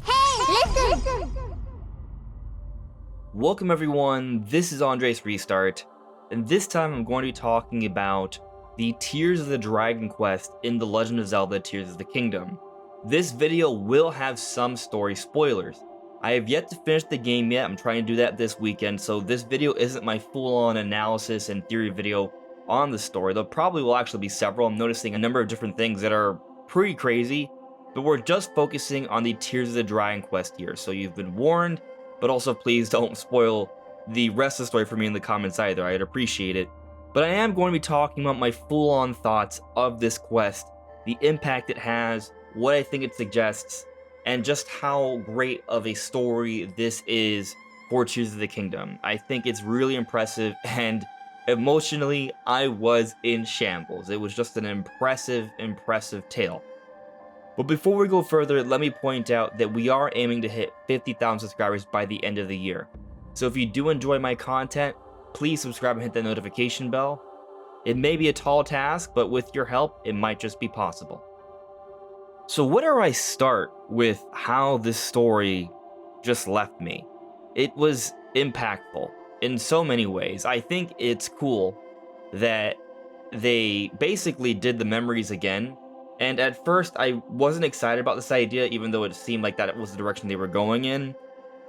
Hey, listen! Welcome everyone, this is Andre's Restart, and this time I'm going to be talking about the Tears of the Dragon quest in The Legend of Zelda Tears of the Kingdom. This video will have some story spoilers. I have yet to finish the game yet, I'm trying to do that this weekend, so this video isn't my full-on analysis and theory video on the story. There probably will actually be several. I'm noticing a number of different things that are pretty crazy, but we're just focusing on the Tears of the Dragon quest here, so you've been warned. But also, please don't spoil the rest of the story for me in the comments either. I'd appreciate it. But I am going to be talking about my full-on thoughts of this quest, the impact it has, what I think it suggests, and just how great of a story this is for Tears of the Kingdom. I think it's really impressive, and emotionally, I was in shambles. It was just an impressive tale. But before we go further, let me point out that we are aiming to hit 50,000 subscribers by the end of the year. So if you do enjoy my content, please subscribe and hit the notification bell. It may be a tall task, but with your help, it might just be possible. So where do I start with how this story just left me? It was impactful in so many ways. I think it's cool that they basically did the memories again. And at first, I wasn't excited about this idea, even though it seemed like that was the direction they were going in.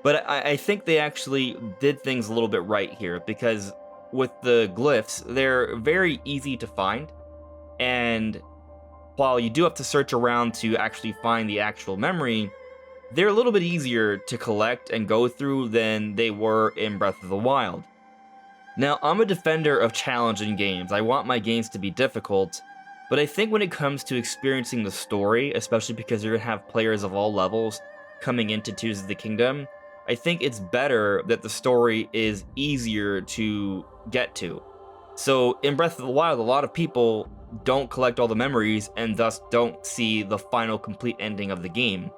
But I think they actually did things a little bit right here, because with the glyphs, they're very easy to find. And while you do have to search around to actually find the actual memory, they're a little bit easier to collect and go through than they were in Breath of the Wild. Now, I'm a defender of challenging games. I want my games to be difficult. But I think when it comes to experiencing the story, especially because you're going to have players of all levels coming into Tears of the Kingdom, I think it's better that the story is easier to get to. So in Breath of the Wild, a lot of people don't collect all the memories and thus don't see the final complete ending of the game.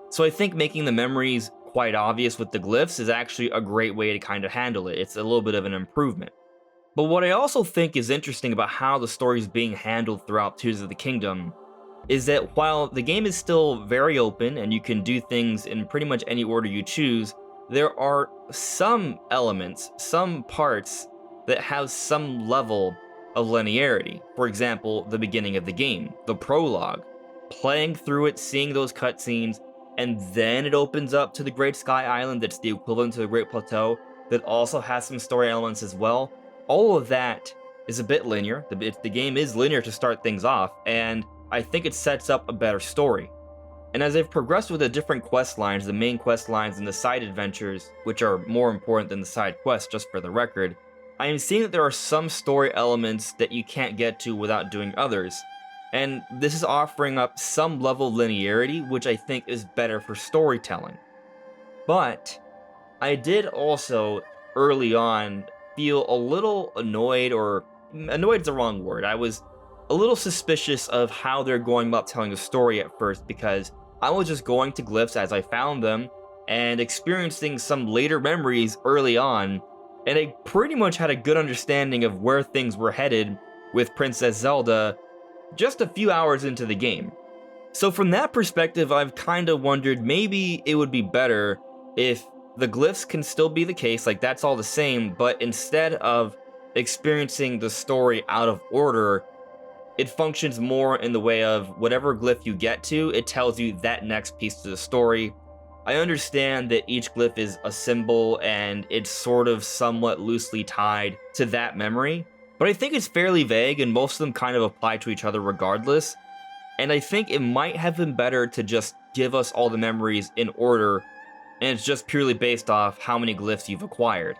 So I think making the memories quite obvious with the glyphs is actually a great way to kind of handle it. It's a little bit of an improvement. But what I also think is interesting about how the story is being handled throughout Tears of the Kingdom is that while the game is still very open and you can do things in pretty much any order you choose, there are some elements, some parts that have some level of linearity. For example, the beginning of the game, the prologue, playing through it, seeing those cutscenes, and then it opens up to the Great Sky Island that's the equivalent to the Great Plateau that also has some story elements as well. All of that is a bit linear. The game is linear to start things off, and I think it sets up a better story. And as I've progressed with the different quest lines, the main quest lines and the side adventures, which are more important than the side quests, just for the record, I am seeing that there are some story elements that you can't get to without doing others. And this is offering up some level of linearity, which I think is better for storytelling. But I did also, early on, feel a little annoyed, or annoyed is the wrong word. I was a little suspicious of how they're going about telling a story at first, because I was just going to glyphs as I found them and experiencing some later memories early on, and I pretty much had a good understanding of where things were headed with Princess Zelda just a few hours into the game. So from that perspective, I've kind of wondered maybe it would be better if the glyphs can still be the case, like that's all the same, but instead of experiencing the story out of order, it functions more in the way of whatever glyph you get to, it tells you that next piece of the story. I understand that each glyph is a symbol and it's sort of somewhat loosely tied to that memory, but I think it's fairly vague and most of them kind of apply to each other regardless. And I think it might have been better to just give us all the memories in order, and it's just purely based off how many glyphs you've acquired,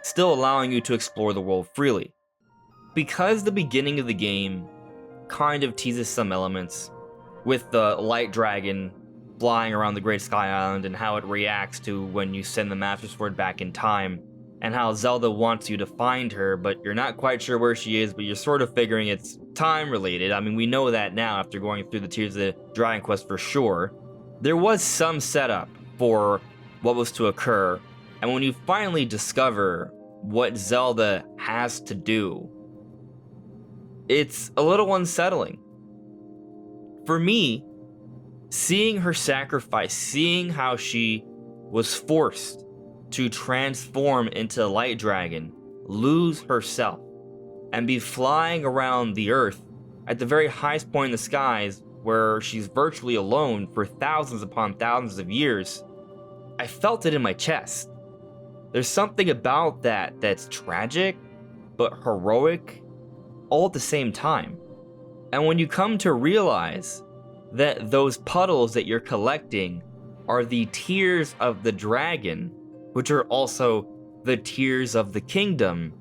still allowing you to explore the world freely. Because the beginning of the game kind of teases some elements, with the light dragon flying around the Great Sky Island and how it reacts to when you send the Master Sword back in time, and how Zelda wants you to find her, but you're not quite sure where she is, but you're sort of figuring it's time related. I mean, we know that now after going through the Tears of the Dragon quest for sure. There was some setup for what was to occur, and when you finally discover what Zelda has to do, it's a little unsettling. For me, Seeing her sacrifice, seeing how she was forced to transform into a light dragon, lose herself, and be flying around the earth at the very highest point in the skies where she's virtually alone for thousands upon thousands of years, I felt it in my chest. There's something about that that's tragic, but heroic, all at the same time. And when you come to realize that those puddles that you're collecting are the tears of the dragon, which are also the tears of the kingdom,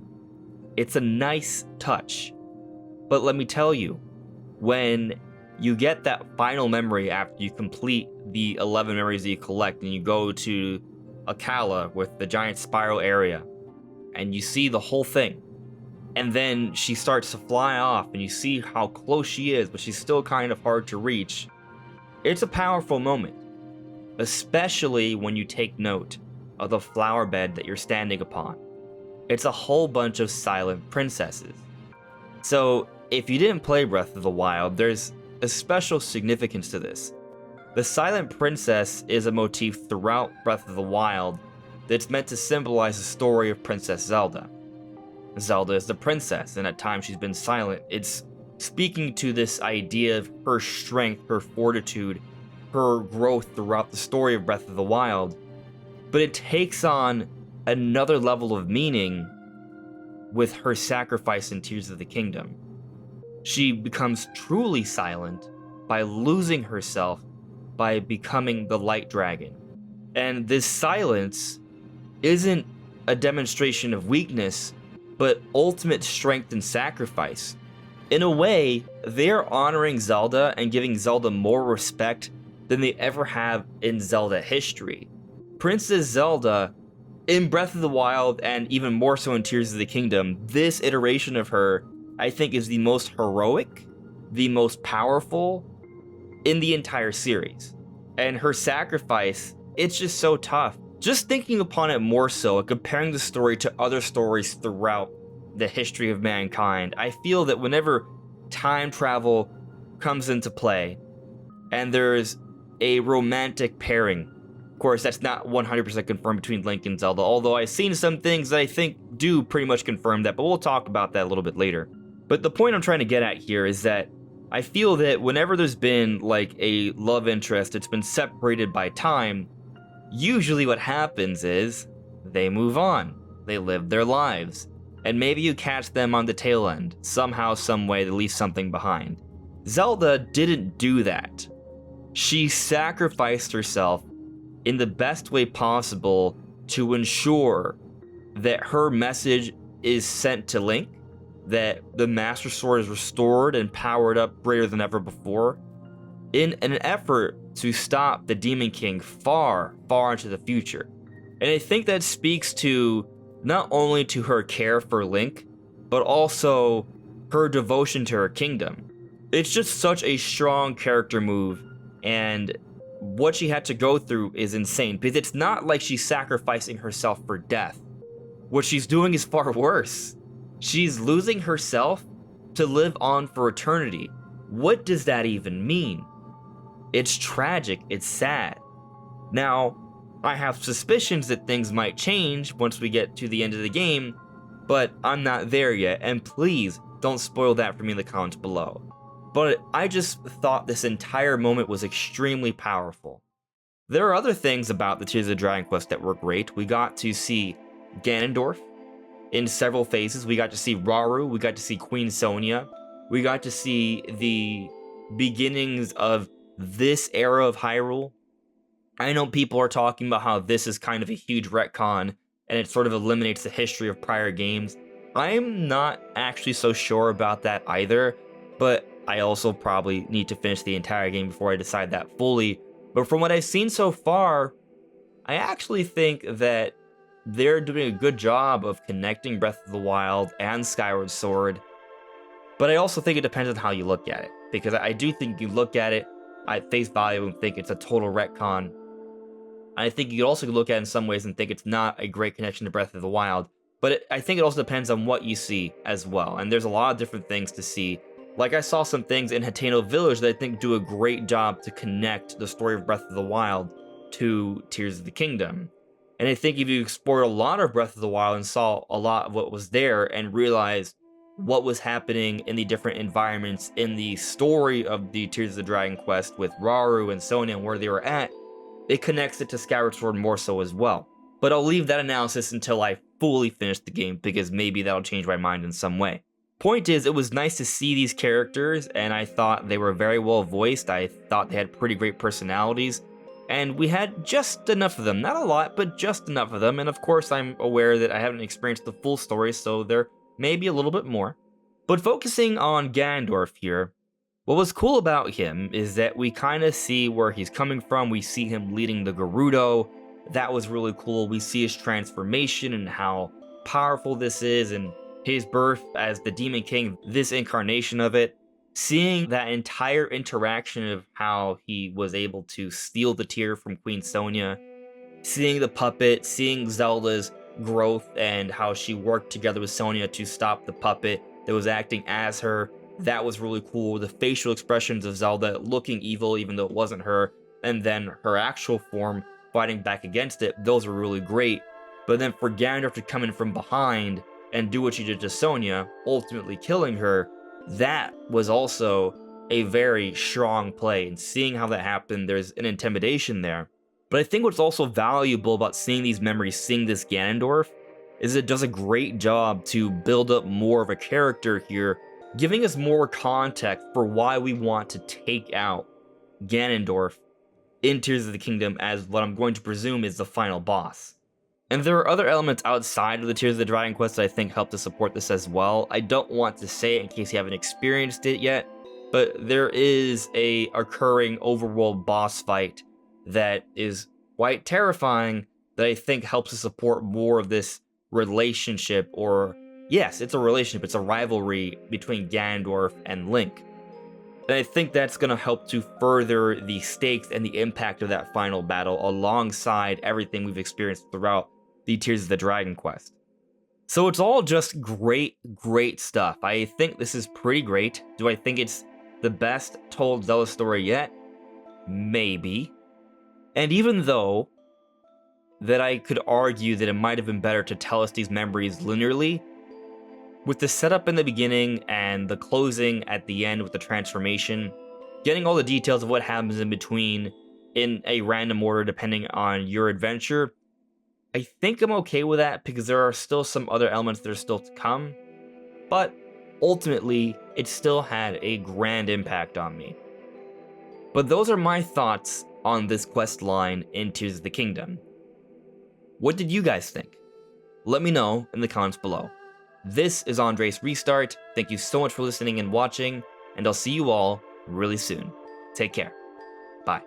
it's a nice touch. But let me tell you, when you get that final memory after you complete the 11 memories that you collect and you go to Akala with the giant spiral area and you see the whole thing, and then she starts to fly off and you see how close she is, but she's still kind of hard to reach, it's a powerful moment, especially when you take note of the flower bed that you're standing upon. It's a whole bunch of silent princesses. So if you didn't play Breath of the Wild, there's a special significance to this. The silent princess is a motif throughout Breath of the Wild that's meant to symbolize the story of Princess Zelda. Zelda is the princess, and at times she's been silent. It's speaking to this idea of her strength, her fortitude, her growth throughout the story of Breath of the Wild. But it takes on another level of meaning with her sacrifice in Tears of the Kingdom. She becomes truly silent by losing herself, by becoming the light dragon. And this silence isn't a demonstration of weakness, but ultimate strength and sacrifice. In a way, they're honoring Zelda and giving Zelda more respect than they ever have in Zelda history. Princess Zelda, in Breath of the Wild, and even more so in Tears of the Kingdom, this iteration of her, I think, is the most heroic, the most powerful in the entire series. And her sacrifice, it's just so tough. Just thinking upon it more so, and comparing the story to other stories throughout the history of mankind, I feel that whenever time travel comes into play, and there's a romantic pairing, of course, that's not 100% confirmed between Link and Zelda, although I've seen some things that I think do pretty much confirm that, but we'll talk about that a little bit later. But the point I'm trying to get at here is that I feel that whenever there's been like a love interest that's been separated by time, usually what happens is they move on, they live their lives, and maybe you catch them on the tail end. Somehow, some way, they leave something behind. Zelda didn't do that. She sacrificed herself in the best way possible to ensure that her message is sent to Link, that the Master Sword is restored and powered up greater than ever before, in an effort to stop the Demon King far, far into the future. And I think that speaks to not only to her care for Link, but also her devotion to her kingdom. It's just such a strong character move, and what she had to go through is insane, because it's not like she's sacrificing herself for death. What she's doing is far worse. She's losing herself to live on for eternity. What does that even mean? It's tragic, it's sad. Now, I have suspicions that things might change once we get to the end of the game, but I'm not there yet, and please don't spoil that for me in the comments below. But I just thought this entire moment was extremely powerful. There are other things about the Tears of the Dragon Quest that were great. We got to see Ganondorf in several phases. We got to see Rauru, we got to see Queen Sonia, we got to see the beginnings of this era of Hyrule. I know people are talking about how this is kind of a huge retcon and it sort of eliminates the history of prior games. I'm not actually so sure about that either, but I also probably need to finish the entire game before I decide that fully. But from what I've seen so far, I actually think that they're doing a good job of connecting Breath of the Wild and Skyward Sword. But I also think it depends on how you look at it, because I do think you look at it at face value and think it's a total retcon. I think you could also look at it in some ways and think it's not a great connection to Breath of the Wild. But I think it also depends on what you see as well. And there's a lot of different things to see Like, I saw some things in Hateno Village that I think do a great job to connect the story of Breath of the Wild to Tears of the Kingdom. And I think if you explored a lot of Breath of the Wild and saw a lot of what was there and realized what was happening in the different environments in the story of the Tears of the Dragon quest with Rauru and Sonia and where they were at, it connects it to Skyward Sword more so as well. But I'll leave that analysis until I fully finish the game, because maybe that'll change my mind in some way. Point is, it was nice to see these characters, and I thought they were very well voiced. I thought they had pretty great personalities, and we had just enough of them. Not a lot, but just enough of them, and of course I'm aware that I haven't experienced the full story, so there may be a little bit more. But focusing on Ganondorf here, what was cool about him is that we kind of see where he's coming from. We see him leading the Gerudo. That was really cool. We see his transformation and how powerful this is, and his birth as the Demon King, this incarnation of it. Seeing that entire interaction of how he was able to steal the tear from Queen Sonia, seeing the puppet, seeing Zelda's growth and how she worked together with Sonia to stop the puppet that was acting as her. That was really cool. The facial expressions of Zelda looking evil even though it wasn't her, and then her actual form fighting back against it, those were really great. But then for Ganondorf to come in from behind and do what she did to Sonia, ultimately killing her, that was also a very strong play. And seeing how that happened, there's an intimidation there. But I think what's also valuable about seeing these memories, seeing this Ganondorf, is it does a great job to build up more of a character here, giving us more context for why we want to take out Ganondorf in Tears of the Kingdom as what I'm going to presume is the final boss. And there are other elements outside of the Tears of the Dragon quest that I think help to support this as well. I don't want to say it in case you haven't experienced it yet, but there is a occurring overworld boss fight that is quite terrifying that I think helps to support more of this relationship, or yes, it's a relationship, it's a rivalry between Ganondorf and Link. And I think that's going to help to further the stakes and the impact of that final battle alongside everything we've experienced throughout the Tears of the Dragon quest. So it's all just great, great stuff. I think this is pretty great. Do I think it's the best told Zelda story yet? Maybe. And even though that I could argue that it might have been better to tell us these memories linearly, with the setup in the beginning and the closing at the end with the transformation, getting all the details of what happens in between in a random order depending on your adventure, I think I'm okay with that because there are still some other elements that are still to come, but ultimately, it still had a grand impact on me. But those are my thoughts on this quest line in Tears of the Kingdom. What did you guys think? Let me know in the comments below. This is Andres Restart. Thank you so much for listening and watching, and I'll see you all really soon. Take care. Bye.